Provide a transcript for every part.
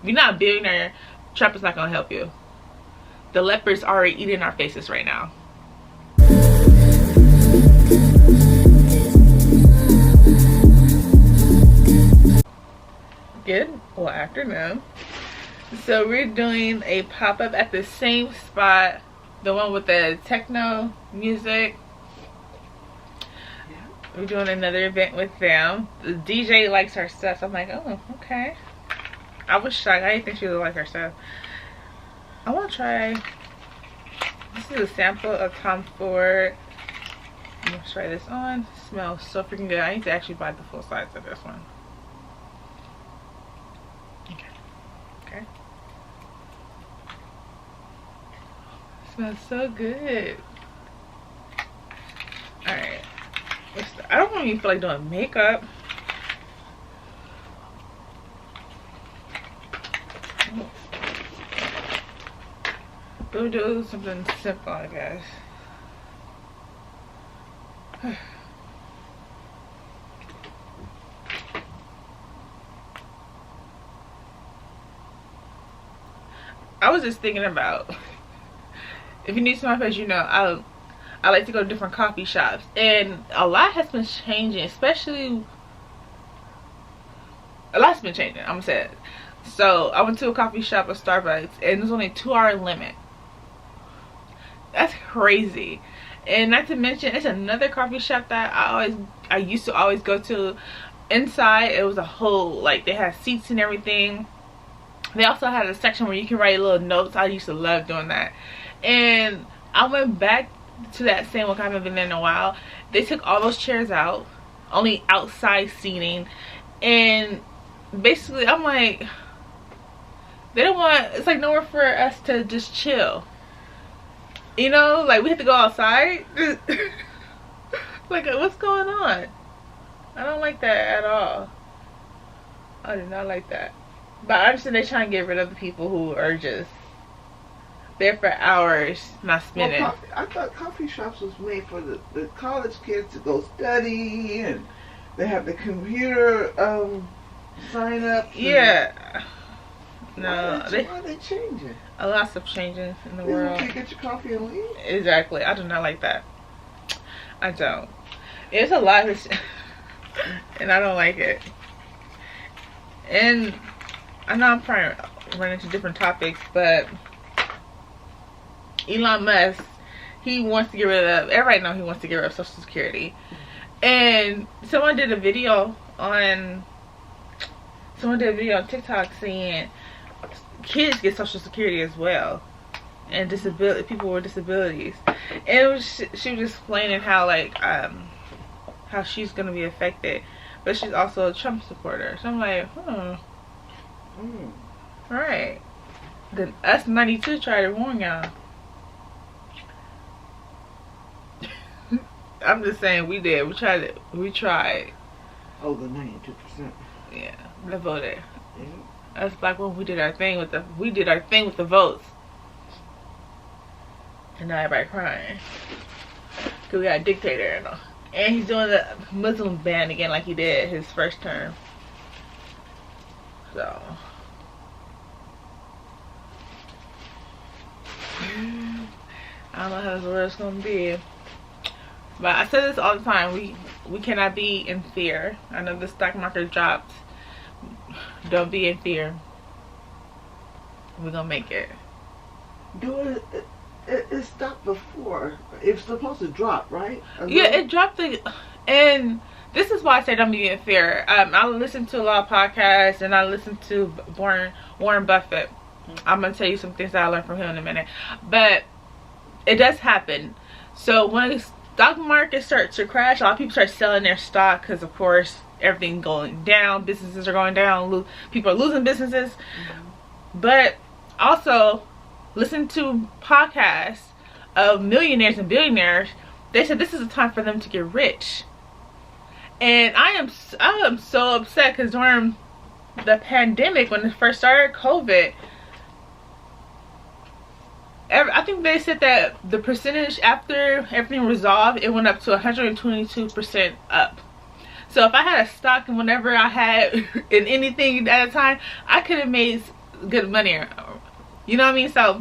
If you're not a billionaire, Trump is not gonna help you. The leopards are already eating our faces right now. Good afternoon. So we're doing a pop-up at the same spot, the one with the techno music. We're doing another event with them. The DJ likes her stuff, so I'm like, oh, okay. I was shocked. I didn't think she would like her stuff. I want to try. This is a sample of Tom Ford. I'm gonna try this on. It smells so freaking good. I need to actually buy the full size of this one. Okay. It smells so good. Alright. I don't even feel like doing makeup. We'll do something simple, I guess. I was just thinking about, if you're new to my page, you know I like to go to different coffee shops, and a lot has been changing, especially a lot's been changing, I'm gonna say it. So I went to a coffee shop, a Starbucks, and there's only a 2-hour limit. That's crazy. And not to mention, it's another coffee shop that I used to always go to. Inside it was a whole, like, they had seats and everything. They also had a section where you can write little notes. I used to love doing that. And I went back to that same one. I haven't been there in a while. They took all those chairs out, only outside seating, and basically I'm like, they don't want, it's like nowhere for us to just chill, you know, like we have to go outside. Like, what's going on? I don't like that at all. I do not like that. But I understand they're trying to get rid of the people who are just there for hours, not spending. Well, I thought coffee shops was made for the college kids to go study, and they have the computer sign up. Yeah. No, why are they changing? A lot of changing in the world. You get your coffee and leave. Exactly. I do not like that. I don't. It's a lot of and I don't like it. And I know I'm probably running into different topics, but Elon Musk, he wants to get rid of, everybody knows he wants to get rid of Social Security. And someone did a video on TikTok saying kids get Social Security as well, and people with disabilities. And it was, she was explaining how, like, how she's gonna be affected, but she's also a Trump supporter. So I'm like, right. Then us 92 tried to warn y'all. I'm just saying, we did. We tried. Oh, the 92%. Yeah, the voted. Yeah. Us black women, we did our thing with the votes. And now everybody crying. Cause we got a dictator and he's doing the Muslim ban again like he did his first term. So I don't know how this world's gonna be. But I say this all the time, we cannot be in fear. I know the stock market dropped. Don't be in fear. We're gonna make it. It stopped before. It was supposed to drop, right? Yeah, it dropped and this is why I say don't be in fear. I listen to a lot of podcasts, and I listen to Warren Buffett. I'm gonna tell you some things that I learned from him in a minute. But it does happen. So when the stock market starts to crash, a lot of people start selling their stock because, of course, everything's going down. Businesses are going down. People are losing businesses. But also, listen to podcasts of millionaires and billionaires. They said this is a time for them to get rich. And I am so upset because during the pandemic, when it first started, COVID, I think they said that the percentage after everything resolved, it went up to 122% up. So if I had a stock and whenever I had in anything at a time, I could have made good money. You know what I mean? So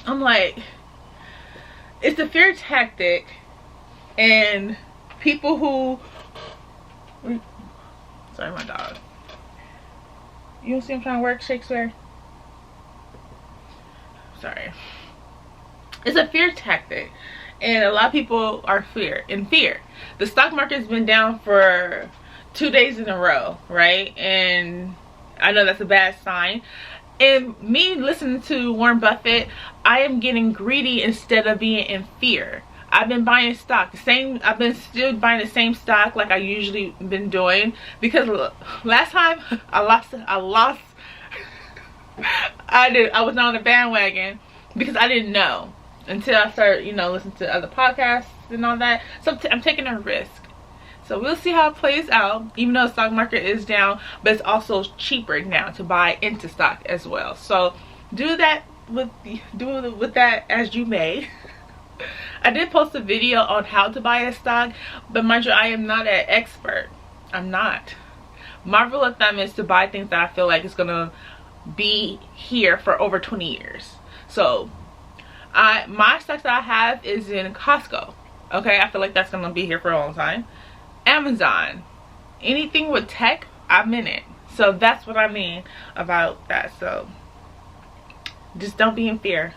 I'm like, it's a fear tactic, and people who, sorry, my dog. You don't see I'm trying to work, Shakespeare? Sorry. It's a fear tactic, and a lot of people are in fear. The stock market's been down for 2 days in a row, right? And I know that's a bad sign. And me listening to Warren Buffett, I am getting greedy instead of being in fear. I've been buying stock, I've been still buying the same stock like I usually been doing, because last time I lost I was not on the bandwagon because I didn't know until I started, you know, listening to other podcasts and all that. So I'm taking a risk. So we'll see how it plays out, even though the stock market is down, but it's also cheaper now to buy into stock as well. So do with that as you may. I did post a video on how to buy a stock, but mind you, I am not an expert. I'm not. My rule of thumb is to buy things that I feel like it's gonna be here for over 20 years. So my stocks that I have is in Costco. Okay, I feel like that's gonna be here for a long time. Amazon, anything with tech, I'm in it. So that's what I mean about that. So just don't be in fear.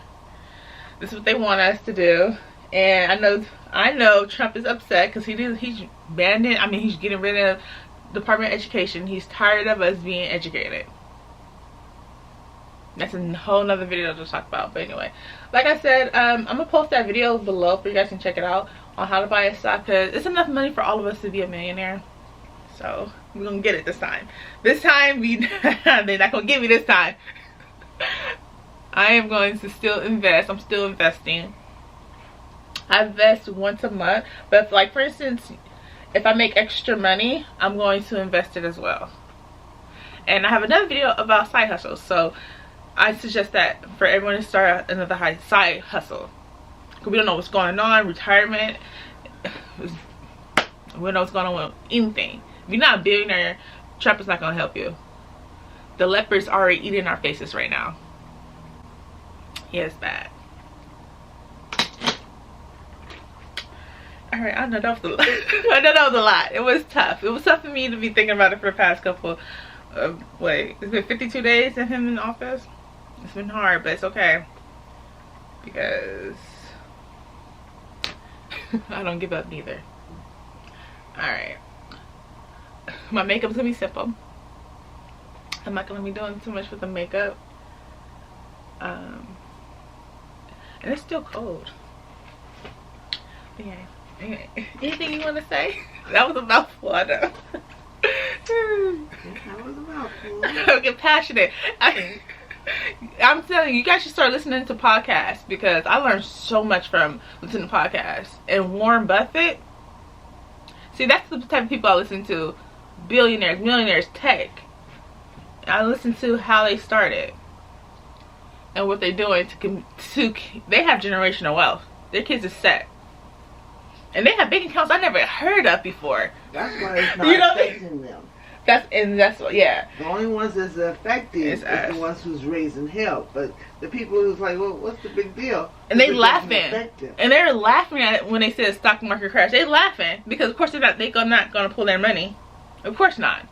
This is what they want us to do. And I know Trump is upset because he's banning, I mean, he's getting rid of Department of Education. He's tired of us being educated. That's a whole nother video to talk about. But anyway, like I said, I'm gonna post that video below for you guys to check it out on how to buy a stock, because it's enough money for all of us to be a millionaire. So we're gonna get it this time. This time they're not gonna give me this time. I am going to still invest. I'm still investing. I invest once a month, but like for instance, if I make extra money, I'm going to invest it as well. And I have another video about side hustles, so I suggest that for everyone to start another side hustle. We don't know what's going on, retirement. We don't know what's going on with anything. If you're not a billionaire, Trump is not going to help you. The leopards are already eating our faces right now. Yeah, it's bad. Alright, I know that was a lot. I know that was a lot. It was tough. It was tough for me to be thinking about it for the past couple of, it's been 52 days of him in office. It's been hard, but it's okay. Because I don't give up neither. Alright. My makeup's gonna be simple. I'm not gonna be doing too much with the makeup. And it's still cold. But yeah. Anyway, anything you want to say? That was a mouthful, I know. That was a mouthful. I get passionate. I'm telling you, you guys should start listening to podcasts, because I learned so much from listening to podcasts. And Warren Buffett, see, that's the type of people I listen to. Billionaires, millionaires, tech. I listen to how they started and what they're doing to they have generational wealth. Their kids are set. And they have bank accounts I never heard of before. That's why it's not affecting them. That's what, yeah. The only ones that's affected is the ones who's raising hell. But the people who's like, well, what's the big deal? And they laughing. And they're laughing at it when they say the stock market crash. They're laughing because of course they're not gonna pull their money. Of course not.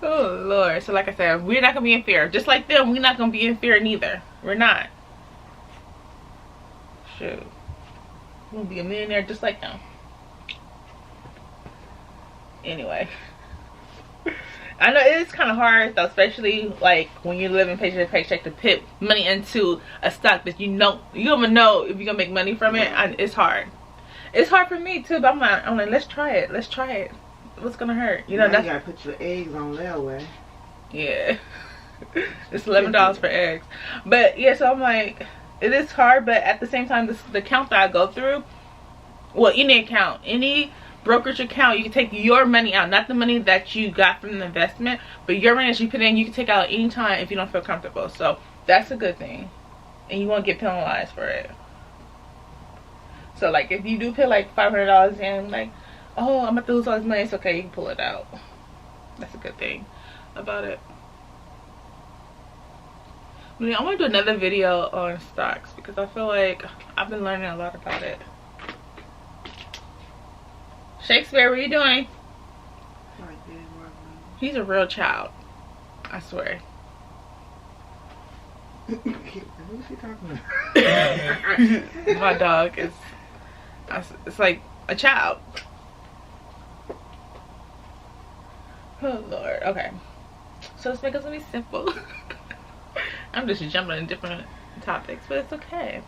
Oh Lord. So like I said, we're not gonna be in fear. Just like them, we're not gonna be in fear neither. We're not. Shoot. We're gonna be a millionaire just like them. Anyway. I know it is kind of hard though, especially like when you're living paycheck to paycheck, to put money into a stock that you don't even know if you're gonna make money from it. It's hard. It's hard for me too, but I'm like, let's try it. Let's try it. What's gonna hurt? You know, you gotta put your eggs on layaway. Yeah. It's $11 for eggs. But yeah, so I'm like, it is hard, but at the same time, the account that I go through, well, any account, any brokerage account, you can take your money out, not the money that you got from the investment, but your money that you put in, you can take out anytime if you don't feel comfortable. So that's a good thing, and you won't get penalized for it. So like if you do put like $500 in, like, oh, I'm about to lose all this money, it's okay, you can pull it out. That's a good thing. about it. I mean, I want to do another video on stocks because I feel like I've been learning a lot about it. Shakespeare, what are you doing? He's a real child. I swear. Who's she talking about? My dog is, it's like a child. Oh Lord. Okay. So let's make it something simple. I'm just jumping in different topics, but it's okay.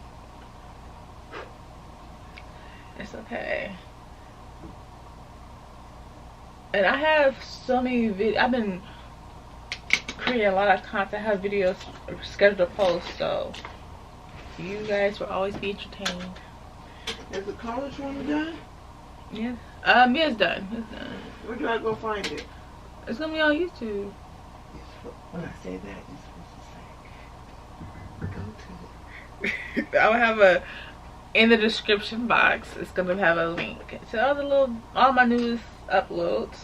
It's okay. And I have so many videos. I've been creating a lot of content. I have videos scheduled to post, so you guys will always be entertained. Is the college one done? Yeah. Yeah, it's done. It's done. Where do I go find it? It's gonna be on YouTube. When I say that, you're supposed to say, go to it. I'll have in the description box. It's gonna have a link to all my newest uploads.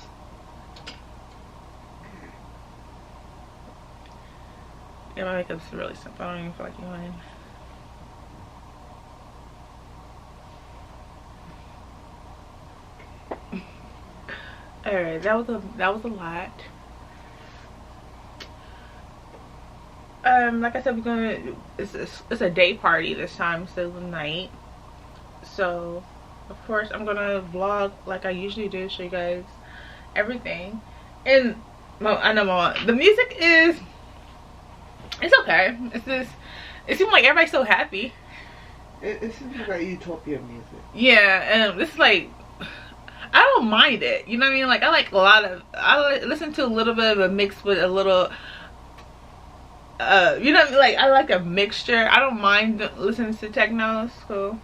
Yeah, my makeup's really simple. I don't even feel like doing. Alright, that was a lot. Like I said, it's a day party this time instead of the night. So of course I'm gonna vlog like I usually do, show you guys everything. And I know the music is, it's okay. It's just, it seems like everybody's so happy. It seems like utopia music. Yeah, and it's like, I don't mind it. You know what I mean? Like I listen to a little bit of a mix with a little, you know what I mean? Like I like a mixture. I don't mind listening to techno. It's cool.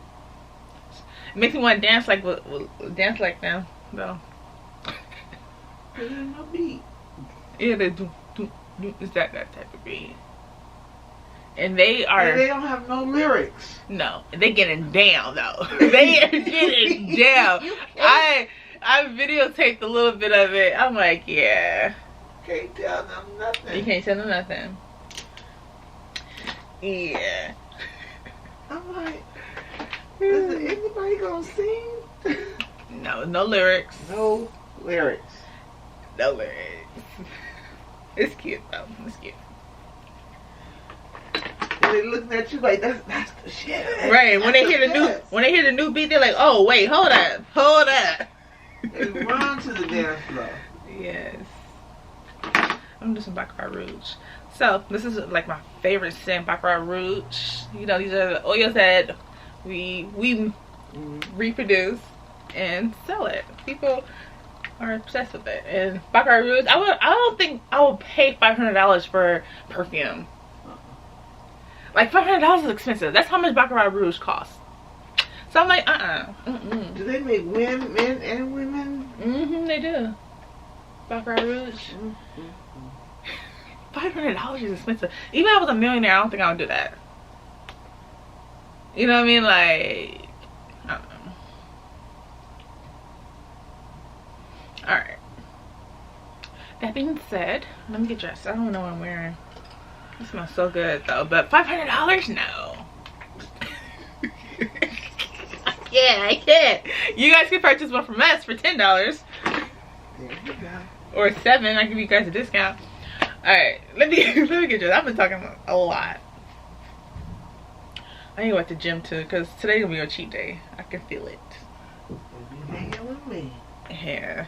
It makes me want to dance like them though. There's no beat. Yeah, they do. It's that type of beat. And they don't have no lyrics. No, they getting down though. They are getting down. I videotaped a little bit of it. I'm like, yeah. Can't tell them nothing. You can't tell them nothing. Yeah. I'm like, is anybody gonna sing? No lyrics. No lyrics. No lyrics. It's cute though. It's cute. And they looking at you like that's the shit. Right. When they hear the new beat, they're like, oh wait, hold up. They run to the dance floor. Yes. I'm gonna do some Baccarat Rouge. So this is like my favorite scent, Baccarat Rouge. You know, these are the oils that we reproduce and sell it. People are obsessed with it. And Baccarat Rouge, I don't think I would pay $500 for perfume. Like $500 is expensive. That's how much Baccarat Rouge costs. So I'm like, Do they make men and women? They do. Baccarat Rouge. $500 is expensive. Even if I was a millionaire, I don't think I would do that. You know what I mean? Like, I don't know. Alright. That being said, let me get dressed. I don't know what I'm wearing. It smells so good though, but $500? No. I can't. You guys can purchase one from us for $10. There you go. Or $7. I give you guys a discount. Alright, let me get dressed. I've been talking a lot. I need to go to the gym too, because today's gonna be a cheat day. I can feel it. You hanging with me. Yeah.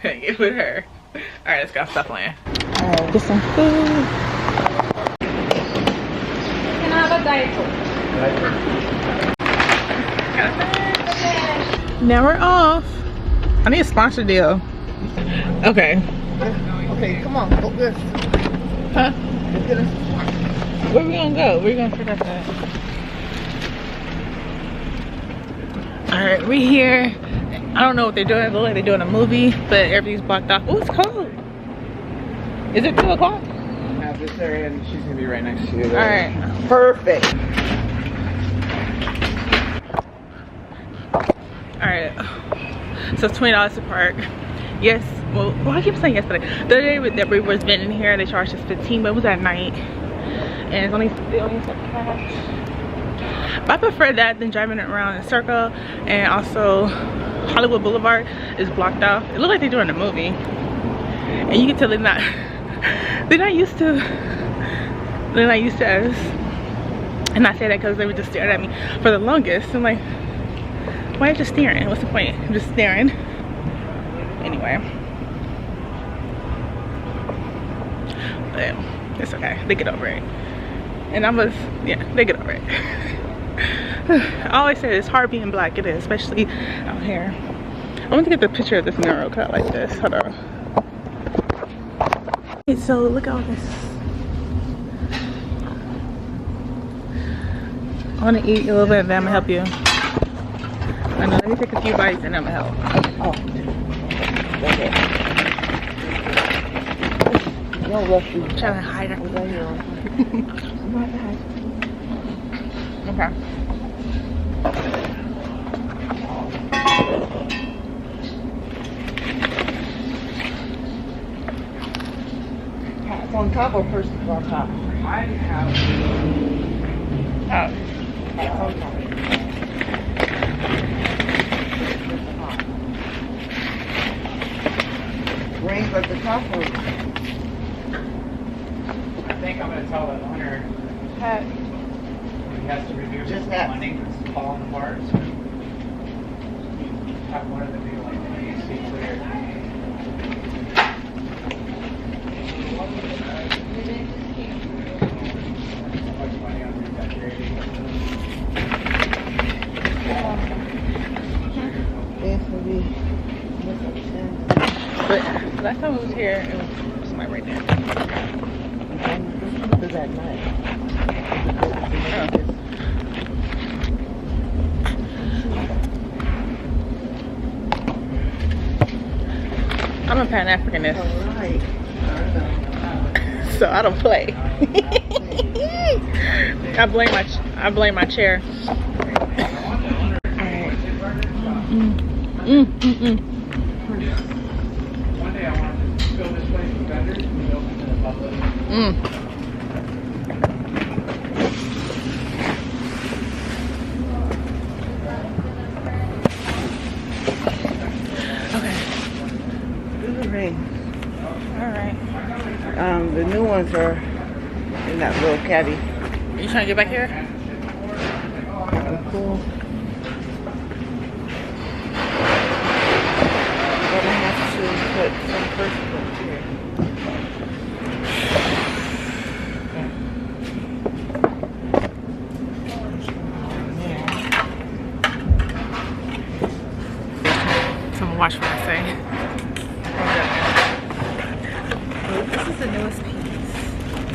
Hanging with her. Alright, let's go. Stop playing. Alright, get some food. Can I have a diet? Now we're off. I need a sponsor deal. Okay. Okay, come on, go this. Huh? Let's get us. Where we gonna go? We're gonna figure out that. Alright, we're here. I don't know what they're doing. It looks like they're doing a movie, but everything's blocked off. Oh, it's cold. Is it 2 o'clock? Have this area and she's gonna be right next to you. Alright. Perfect. Alright. So it's $20 to park. Yes, well, I keep saying yesterday. The other day that we was vending here, they charged us 15, but it was at night, and it's only they only accept cash. But I prefer that than driving around in a circle. And also, Hollywood Boulevard is blocked off. It looked like they're doing a movie, and you can tell they're not used to us. And I say that because they were just staring at me for the longest. I'm like, why are you just staring? What's the point? I'm just staring. Anyway, but it's okay. They get over it. And they get over it. I always say it's hard being black. It is, especially out here. I want to get the picture of this narrow cut like this. Hold on. Okay, so look at all this. I want to eat a little bit of that. I'm gonna help you. I know, let me take a few bites and I'm gonna help. Oh. Okay. No rush. I'm trying to hide it. Okay. It's on top or first on top? Oh. It's on top. Rings at the top or? I think I'm going to tell the owner Hat. he has to remove Just his that. funding that's falling apart. So have one of them be like, please be clear. So much money on redecorating. It's gonna be misunderstanding. But last time I was here, it was somebody right there. This is at night. I'm a Pan-Africanist, Alright. so I don't play. I blame my chair. Alright. One day I want to fill this place with vendors and we open to the public. Okay. Do the ring. Alright. The new ones are in that little caddy. You trying to get back here? Cool. Gonna have to put some first here. So I'm gonna watch what I say. This is the newest piece.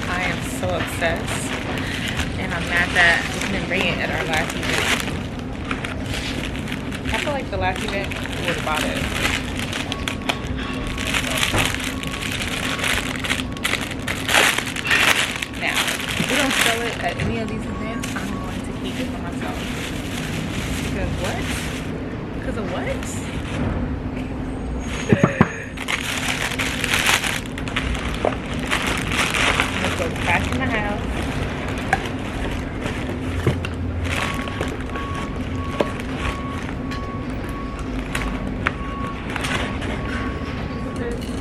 I am so obsessed. And I'm mad that we didn't bring it at our last event. I feel like the last event would have bought it. Now, if we don't sell it at any of these events, I'm going to keep it for myself. Because what? Because of what? Let's go back in the house.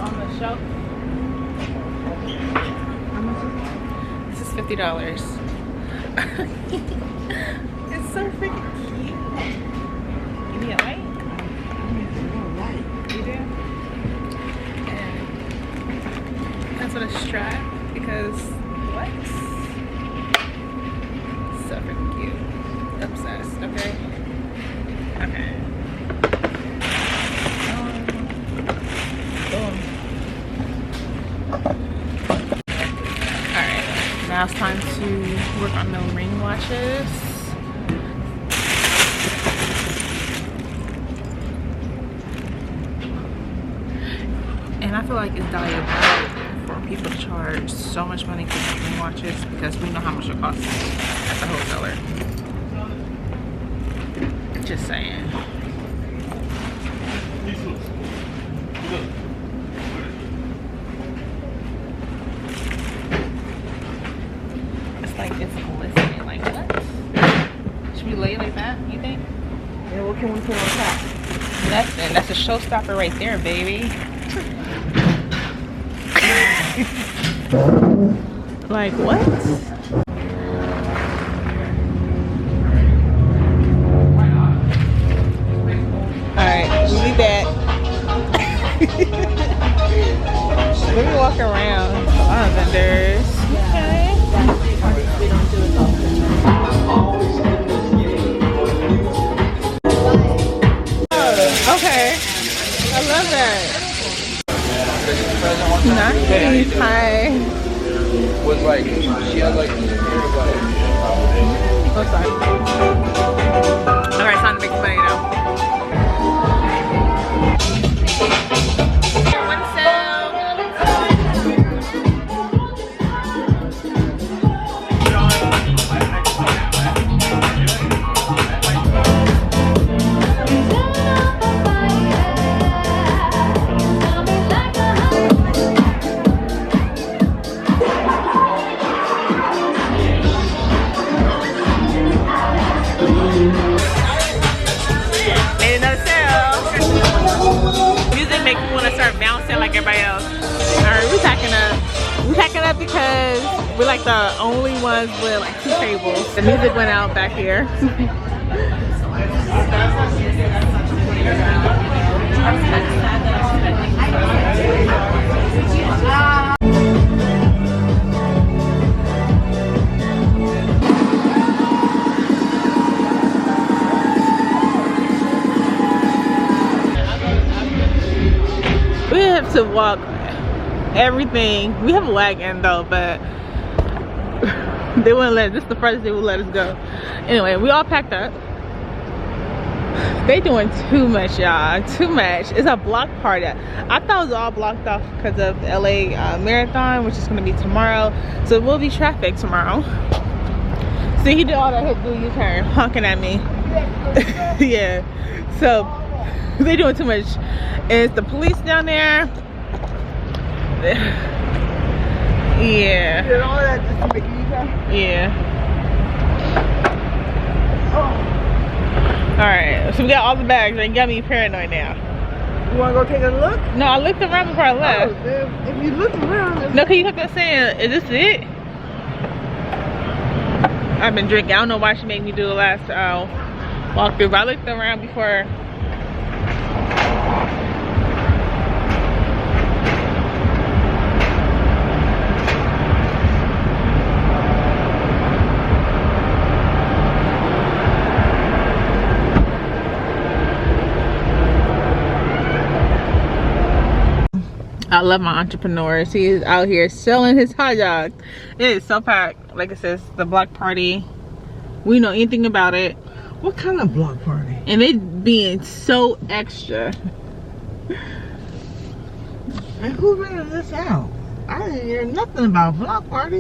On the shelf. This is $50. It's so freaking cute. Give me a light. You do? And that's what a strap, because what? So freaking cute. Obsessed, okay? Okay. Boom. Alright, now it's time to work on the ring watches. And I feel like it's diabolical for people to charge so much money for these ring watches because we know how much it costs at the wholesaler. Just saying. like that, you think? Yeah, what can we put on top? That's a showstopper right there, baby. Like what? Alright, we'll be back. Let me walk around. A lot of vendors. Okay. Oh, okay. I love that. Nice. Hi. Was like, she had like, Oh, sorry. Alright, time to make some money now. One sale. Made another sale. Music makes me want to start bouncing like everybody else. Alright, we're packing up. We're packing up because we're like the only ones with like 2 tables. The music went out back here. We have to walk everything. We have a wagon though, but they wouldn't let us. This is the furthest they would let us go. Anyway, we all packed up. They doing too much, y'all. Too much. It's a block party. I thought it was all blocked off because of the LA marathon, which is going to be tomorrow. So it will be traffic tomorrow. See, he did all that. He had to do U-turn, honking at me. Yeah. So they doing too much. And it's the police down there. Yeah. You did all that just to make you U-turn? Yeah. Alright, so we got all the bags. They got me paranoid now. You want to go take a look? No, I looked around before I left. Oh, if you look around. No, cause you kept on saying, is this it? I've been drinking. I don't know why she made me do the last walkthrough, but I looked around before. I love my entrepreneurs. He is out here selling his hot dogs. It is so packed. Like it says, the block party. We know anything about it. What kind of block party? And they being so extra. And who rented this out? I didn't hear nothing about block party.